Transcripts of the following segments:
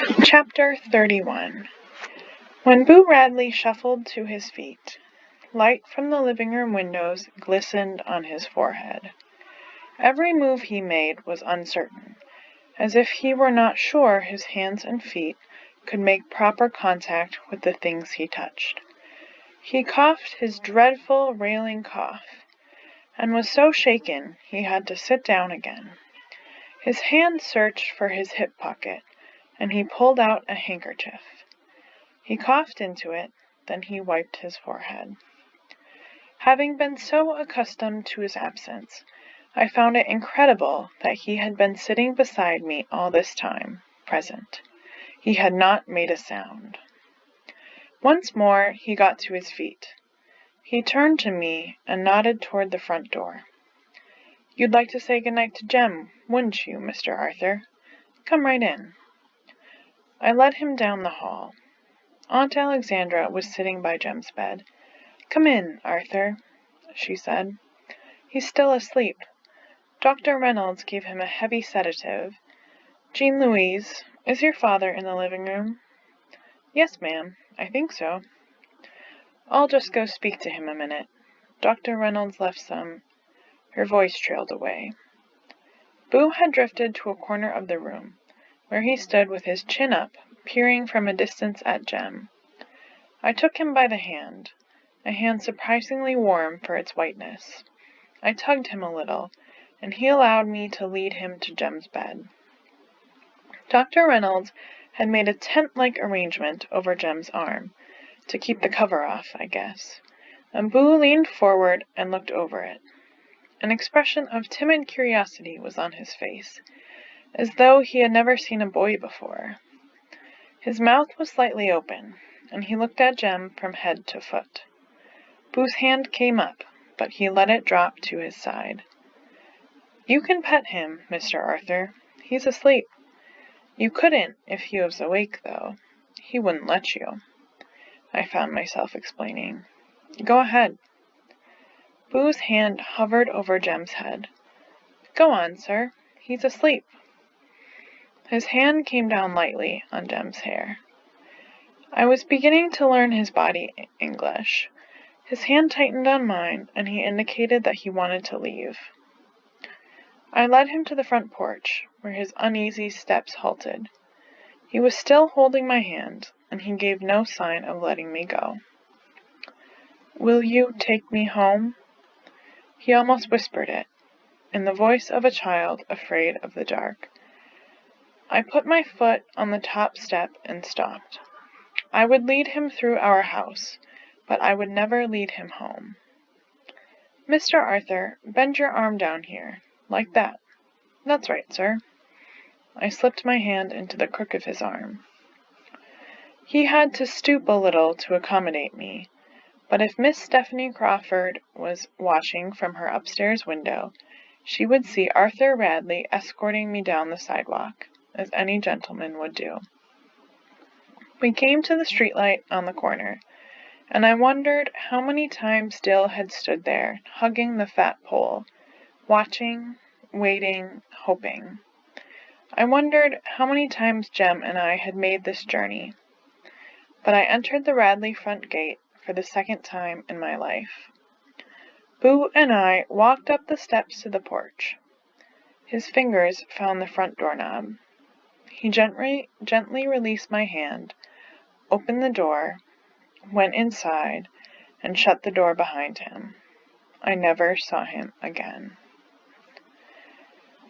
Chapter 31. When Boo Radley shuffled to his feet, light from the living room windows glistened on his forehead. Every move he made was uncertain, as if he were not sure his hands and feet could make proper contact with the things he touched. He coughed his dreadful railing cough, and was so shaken he had to sit down again. His hand searched for his hip pocket, and he pulled out a handkerchief. He coughed into it, then he wiped his forehead. Having been so accustomed to his absence, I found it incredible that he had been sitting beside me all this time, present. He had not made a sound. Once more he got to his feet. He turned to me and nodded toward the front door. "You'd like to say good night to Jem, wouldn't you, Mr. Arthur? Come right in." I led him down the hall. Aunt Alexandra was sitting by Jem's bed. "Come in, Arthur," she said. "He's still asleep. Dr. Reynolds gave him a heavy sedative. Jean Louise, is your father in the living room?" "Yes, ma'am, I think so." "I'll just go speak to him a minute. Dr. Reynolds left some—" Her voice trailed away. Boo had drifted to a corner of the room, where he stood with his chin up, peering from a distance at Jem. I took him by the hand, a hand surprisingly warm for its whiteness. I tugged him a little, and he allowed me to lead him to Jem's bed. Dr. Reynolds had made a tent-like arrangement over Jem's arm, to keep the cover off, I guess, and Boo leaned forward and looked over it. An expression of timid curiosity was on his face, as though he had never seen a boy before. His mouth was slightly open, and he looked at Jem from head to foot. Boo's hand came up, but he let it drop to his side. "You can pet him, Mr. Arthur. He's asleep. You couldn't if he was awake, though. He wouldn't let you," I found myself explaining. "Go ahead." Boo's hand hovered over Jem's head. "Go on, sir. He's asleep." His hand came down lightly on Jem's hair. I was beginning to learn his body English. His hand tightened on mine, and he indicated that he wanted to leave. I led him to the front porch, where his uneasy steps halted. He was still holding my hand, and he gave no sign of letting me go. "Will you take me home?" He almost whispered it, in the voice of a child afraid of the dark. I put my foot on the top step and stopped. I would lead him through our house, but I would never lead him home. "Mr. Arthur, bend your arm down here, like that. That's right, sir." I slipped my hand into the crook of his arm. He had to stoop a little to accommodate me, but if Miss Stephanie Crawford was watching from her upstairs window, she would see Arthur Radley escorting me down the sidewalk, as any gentleman would do. We came to the streetlight on the corner, and I wondered how many times Dill had stood there, hugging the fat pole, watching, waiting, hoping. I wondered how many times Jem and I had made this journey. But I entered the Radley front gate for the second time in my life. Boo and I walked up the steps to the porch. His fingers found the front doorknob. He gently released my hand, opened the door, went inside, and shut the door behind him. I never saw him again.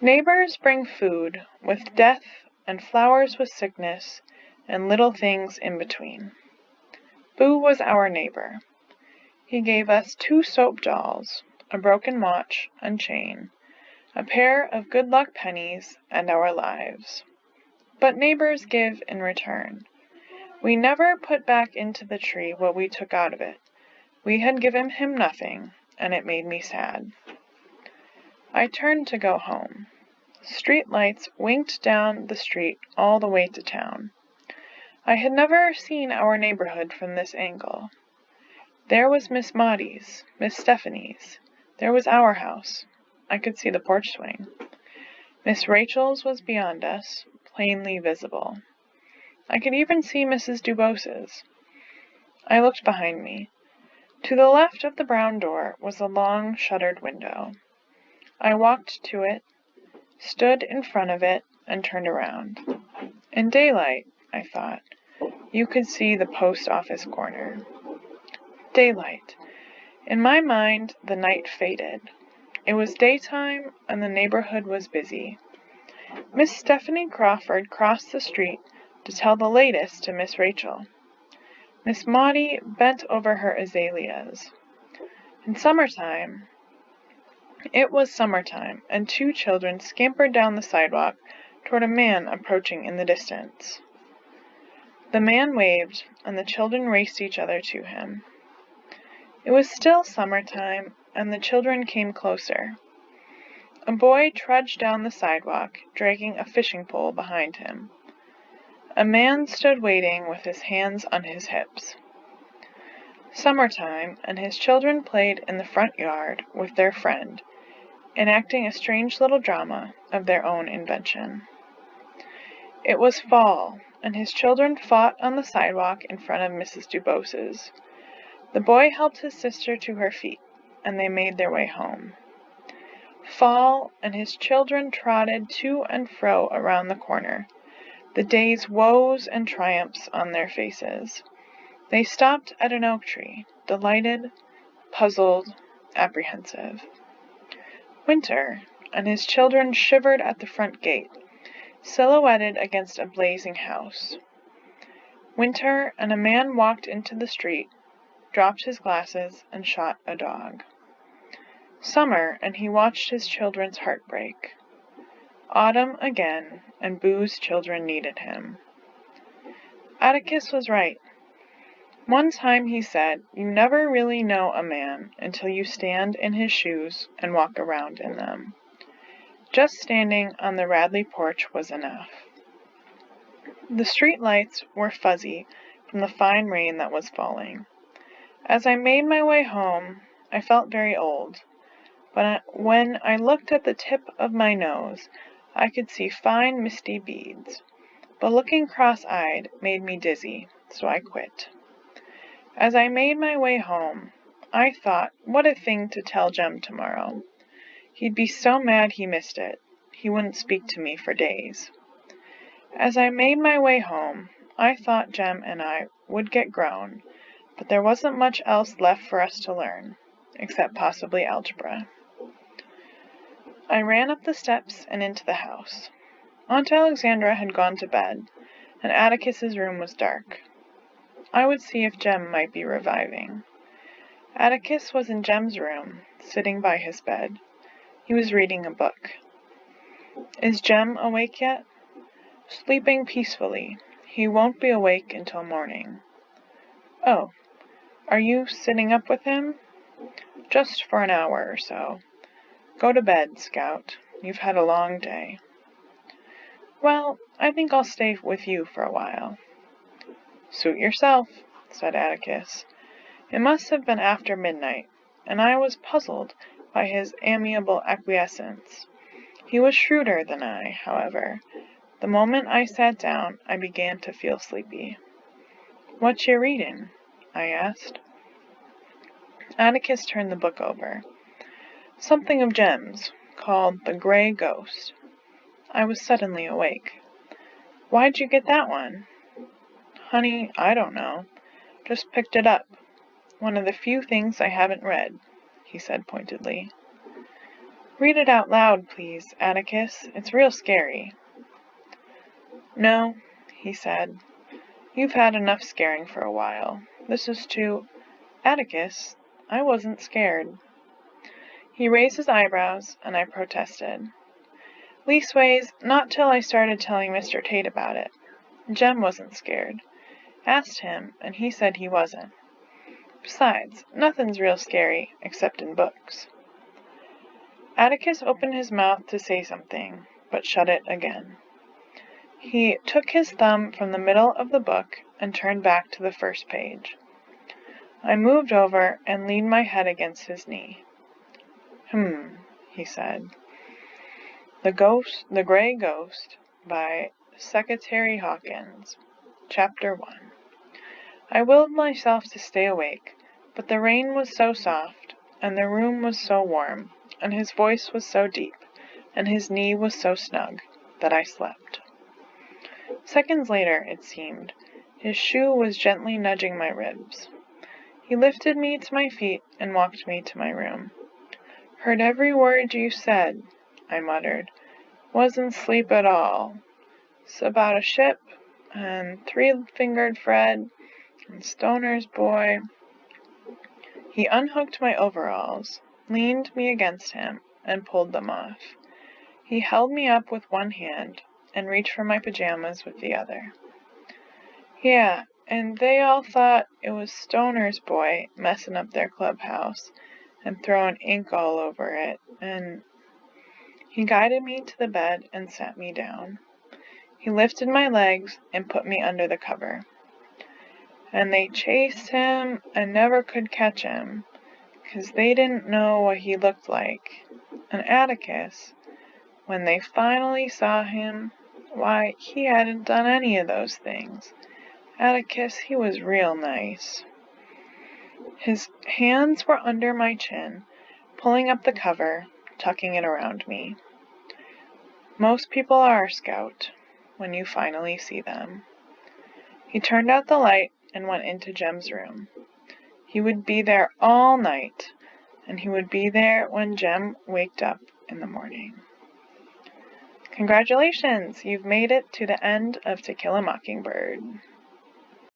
Neighbors bring food with death and flowers with sickness and little things in between. Boo was our neighbor. He gave us 2 soap dolls, a broken watch and chain, a pair of good luck pennies, and our lives. But neighbors give in return. We never put back into the tree what we took out of it. We had given him nothing, and it made me sad. I turned to go home. Street lights winked down the street all the way to town. I had never seen our neighborhood from this angle. There was Miss Maudie's, Miss Stephanie's. There was our house. I could see the porch swing. Miss Rachel's was beyond us, plainly visible. I could even see Mrs. Dubos's. I looked behind me. To the left of the brown door was a long, shuttered window. I walked to it, stood in front of it, and turned around. In daylight, I thought, you could see the post office corner. Daylight. In my mind, the night faded. It was daytime, and the neighborhood was busy. Miss Stephanie Crawford crossed the street to tell the latest to Miss Rachel. Miss Maudie bent over her azaleas. It was summertime, and two children scampered down the sidewalk toward a man approaching in the distance. The man waved, and the children raced each other to him. It was still summertime, and the children came closer. A boy trudged down the sidewalk, dragging a fishing pole behind him. A man stood waiting with his hands on his hips. Summertime, and his children played in the front yard with their friend, enacting a strange little drama of their own invention. It was fall, and his children fought on the sidewalk in front of Mrs. Dubos's. The boy helped his sister to her feet, and they made their way home. Fall, and his children trotted to and fro around the corner, the day's woes and triumphs on their faces. They stopped at an oak tree, delighted, puzzled, apprehensive. Winter, and his children shivered at the front gate, silhouetted against a blazing house. Winter, and a man walked into the street, dropped his glasses, and shot a dog. Summer, and he watched his children's heart break. Autumn again, and Boo's children needed him. Atticus was right. One time he said, you never really know a man until you stand in his shoes and walk around in them. Just standing on the Radley porch was enough. The street lights were fuzzy from the fine rain that was falling. As I made my way home, I felt very old, but when I looked at the tip of my nose, I could see fine misty beads. But looking cross-eyed made me dizzy, so I quit. As I made my way home, I thought, what a thing to tell Jem tomorrow. He'd be so mad he missed it. He wouldn't speak to me for days. As I made my way home, I thought Jem and I would get grown, but there wasn't much else left for us to learn, except possibly algebra. I ran up the steps and into the house. Aunt Alexandra had gone to bed, and Atticus's room was dark. I would see if Jem might be reviving. Atticus was in Jem's room, sitting by his bed. He was reading a book. Is Jem awake yet? Sleeping peacefully. He won't be awake until morning. Oh, are you sitting up with him? Just for an hour or so. Go to bed, Scout. You've had a long day. Well, I think I'll stay with you for a while. Suit yourself, said Atticus. It must have been after midnight, and I was puzzled by his amiable acquiescence. He was shrewder than I, however. The moment I sat down, I began to feel sleepy. What you reading? I asked. Atticus turned the book over. Something of Jem's, called The Gray Ghost. I was suddenly awake. Why'd you get that one? Honey, I don't know. Just picked it up. One of the few things I haven't read, he said pointedly. Read it out loud, please, Atticus. It's real scary. No, he said. You've had enough scaring for a while. This is too... Atticus, I wasn't scared. He raised his eyebrows, and I protested. Leastways, not till I started telling Mr. Tate about it. Jem wasn't scared. Asked him, and he said he wasn't. Besides, nothing's real scary, except in books. Atticus opened his mouth to say something, but shut it again. He took his thumb from the middle of the book and turned back to the first page. I moved over and leaned my head against his knee. He said. The Gray Ghost by Secretary Hawkins. Chapter 1. I willed myself to stay awake, but the rain was so soft, and the room was so warm, and his voice was so deep, and his knee was so snug, that I slept. Seconds later, it seemed, his shoe was gently nudging my ribs. He lifted me to my feet and walked me to my room. "Heard every word you said," I muttered. "Wasn't sleep at all. 'S about a ship, and three-fingered Fred, and Stoner's boy." He unhooked my overalls, leaned me against him, and pulled them off. He held me up with one hand and reached for my pajamas with the other. "Yeah, and they all thought it was Stoner's boy messin' up their clubhouse and throwing ink all over it, and—" He guided me to the bed and sat me down. He lifted my legs and put me under the cover. "And they chased him and never could catch him, 'cause they didn't know what he looked like. And Atticus, when they finally saw him, why, he hadn't done any of those things. Atticus, he was real nice." His hands were under my chin, pulling up the cover, tucking it around me. Most people are, Scout, when you finally see them. He turned out the light and went into Jem's room. He would be there all night, and he would be there when Jem waked up in the morning. Congratulations! You've made it to the end of To Kill a Mockingbird.